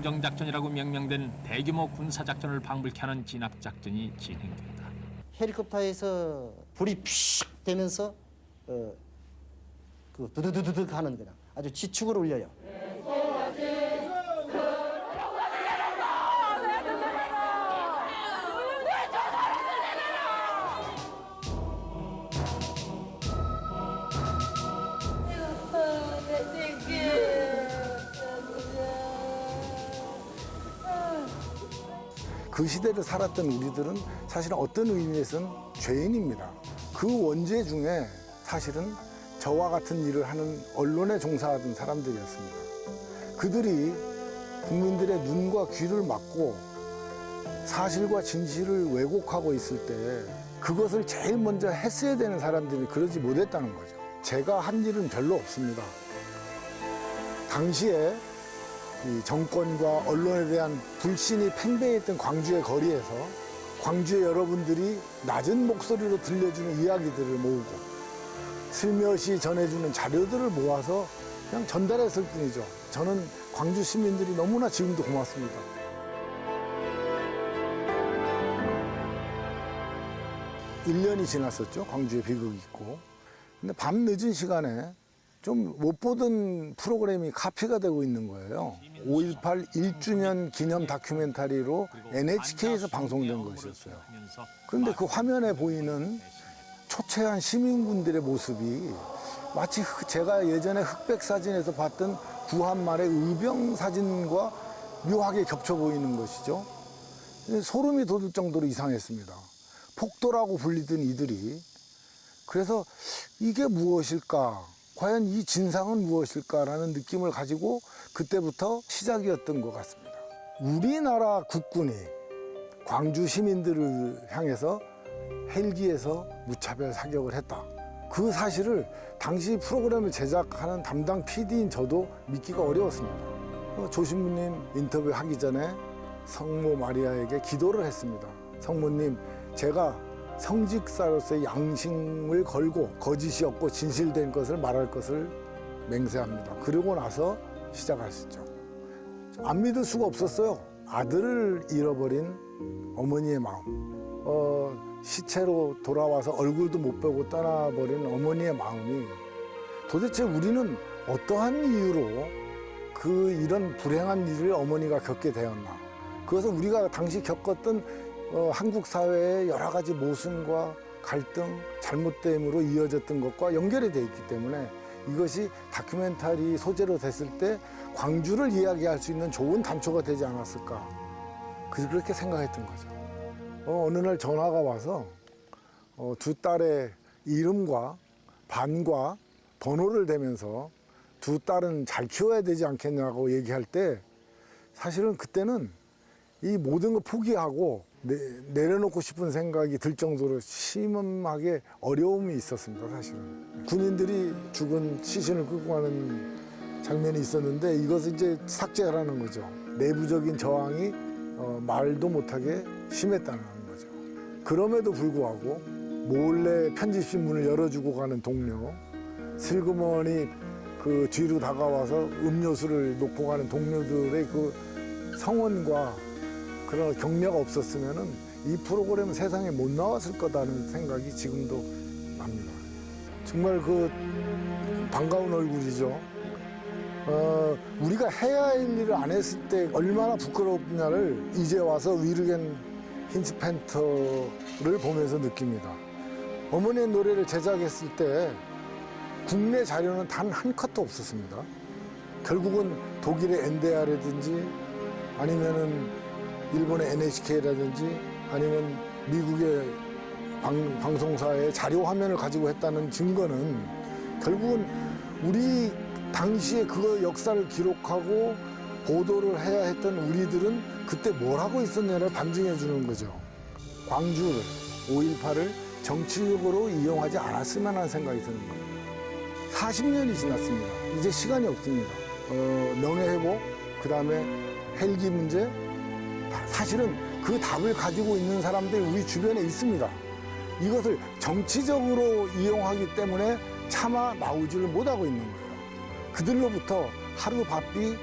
함정작전이라고 명명된 대규모 군사작전을 방불케 하는 진압작전이 진행된다. 헬리콥터에서 불이 픽 되면서 그 두두두두둑 하는 그냥 아주 지축을 울려요. 그 시대를 살았던 우리들은 사실은 어떤 의미에서는 죄인입니다. 그 원죄 중에 사실은 저와 같은 일을 하는 언론에 종사하던 사람들이었습니다. 그들이 국민들의 눈과 귀를 막고 사실과 진실을 왜곡하고 있을 때 그것을 제일 먼저 했어야 되는 사람들이 그러지 못했다는 거죠. 제가 한 일은 별로 없습니다. 당시에 이 정권과 언론에 대한 불신이 팽배했던 광주의 거리에서 광주의 여러분들이 낮은 목소리로 들려주는 이야기들을 모으고 슬며시 전해주는 자료들을 모아서 그냥 전달했을 뿐이죠. 저는 광주 시민들이 너무나 지금도 고맙습니다. (1년이) 지났었죠. 광주에 비극이 있고. 근데 밤 늦은 시간에 좀 못 보던 프로그램이 카피가 되고 있는 거예요. 5.18 1주년 기념 다큐멘터리로 NHK에서 방송된 것이었어요. 그런데 그 화면에 보이는 초췌한 시민군들의 모습이 마치 제가 예전에 흑백 사진에서 봤던 구한말의 의병 사진과 묘하게 겹쳐 보이는 것이죠. 소름이 돋을 정도로 이상했습니다. 폭도라고 불리던 이들이. 그래서 이게 무엇일까? 과연 이 진상은 무엇일까라는 느낌을 가지고 그때부터 시작이었던 것 같습니다. 우리나라 국군이 광주 시민들을 향해서 헬기에서 무차별 사격을 했다. 그 사실을 당시 프로그램을 제작하는 담당 PD인 저도 믿기가 어려웠습니다. 조신부님 인터뷰하기 전에 성모 마리아에게 기도를 했습니다. 성모님, 제가 성직사로서의 양심을 걸고 거짓이 없고 진실된 것을 말할 것을 맹세합니다. 그러고 나서 시작하셨죠. 안 믿을 수가 없었어요. 아들을 잃어버린 어머니의 마음. 시체로 돌아와서 얼굴도 못 보고 떠나버린 어머니의 마음이 도대체 우리는 어떠한 이유로 이런 불행한 일을 어머니가 겪게 되었나. 그것은 우리가 당시 겪었던 한국 사회의 여러 가지 모순과 갈등, 잘못됨으로 이어졌던 것과 연결이 돼 있기 때문에 이것이 다큐멘터리 소재로 됐을 때 광주를 이야기할 수 있는 좋은 단초가 되지 않았을까. 그렇게 생각했던 거죠. 어느 날 전화가 와서 두 딸의 이름과 반과 번호를 대면서 두 딸은 잘 키워야 되지 않겠냐고 얘기할 때 사실은 그때는 이 모든 걸 포기하고 내려놓고 싶은 생각이 들 정도로 심하게 어려움이 있었습니다, 사실은. 군인들이 죽은 시신을 끌고 가는 장면이 있었는데 이것을 이제 삭제하라는 거죠. 내부적인 저항이 말도 못하게 심했다는 거죠. 그럼에도 불구하고 몰래 편집신문을 열어주고 가는 동료, 슬그머니 그 뒤로 다가와서 음료수를 놓고 가는 동료들의 그 성원과 그런 격려가 없었으면은 이 프로그램은 세상에 못 나왔을 거다는 생각이 지금도 납니다. 정말 그 반가운 얼굴이죠. 우리가 해야 할 일을 안 했을 때 얼마나 부끄럽냐를 이제 와서 위르겐 힌츠팬터를 보면서 느낍니다. 어머니의 노래를 제작했을 때 국내 자료는 단 한 컷도 없었습니다. 결국은 독일의 NDR이라든지 아니면은 일본의 NHK라든지 아니면 미국의 방송사의 자료 화면을 가지고 했다는 증거는 결국은 우리 당시에 그 역사를 기록하고 보도를 해야 했던 우리들은 그때 뭘 하고 있었냐를 반증해 주는 거죠. 광주를, 5.18을 정치적으로 이용하지 않았으면 하는 생각이 드는 거예요. 40년이 지났습니다. 이제 시간이 없습니다. 명예회복, 그 다음에 헬기 문제, 사실은 그 답을 가지고 있는 사람들이 우리 주변에 있습니다. 이것을 정치적으로 이용하기 때문에 차마 나오지를 못하고 있는 거예요. 그들로부터 하루 바삐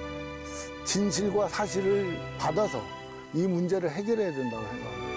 진실과 사실을 받아서 이 문제를 해결해야 된다고 생각합니다.